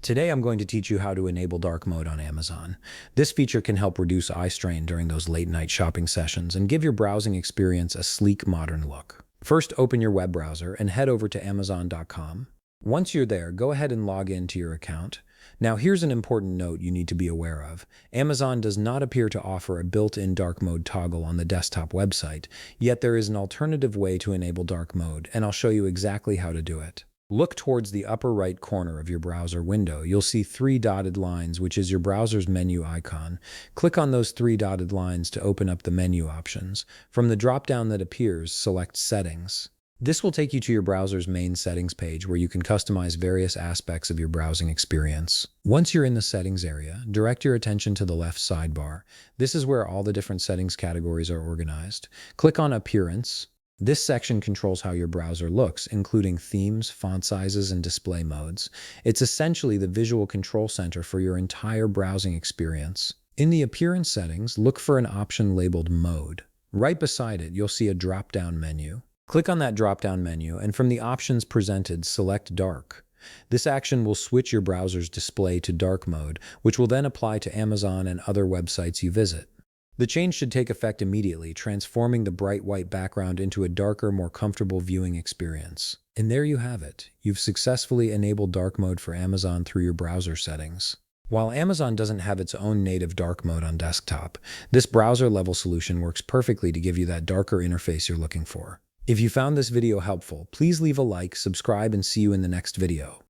Today I'm going to teach you how to enable dark mode on Amazon. This feature can help reduce eye strain during those late night shopping sessions and give your browsing experience a sleek, modern look. First, open your web browser and head over to Amazon.com. Once you're there, go ahead and log in to your account. Now, here's an important note you need to be aware of. Amazon does not appear to offer a built-in dark mode toggle on the desktop website, yet there is an alternative way to enable dark mode, and I'll show you exactly how to do it. Look towards the upper right corner of your browser window. You'll see three dotted lines, which is your browser's menu icon. Click on those three dotted lines to open up the menu options. From the drop-down that appears, select Settings. This will take you to your browser's main settings page where you can customize various aspects of your browsing experience. Once you're in the settings area, direct your attention to the left sidebar. This is where all the different settings categories are organized. Click on Appearance. This section controls how your browser looks, including themes, font sizes, and display modes. It's essentially the visual control center for your entire browsing experience. In the appearance settings, look for an option labeled Mode. Right beside it, you'll see a drop-down menu. Click on that drop-down menu, and from the options presented, select Dark. This action will switch your browser's display to dark mode, which will then apply to Amazon and other websites you visit. The change should take effect immediately, transforming the bright white background into a darker, more comfortable viewing experience. And there you have it. You've successfully enabled dark mode for Amazon through your browser settings. While Amazon doesn't have its own native dark mode on desktop, this browser-level solution works perfectly to give you that darker interface you're looking for. If you found this video helpful, please leave a like, subscribe, and see you in the next video.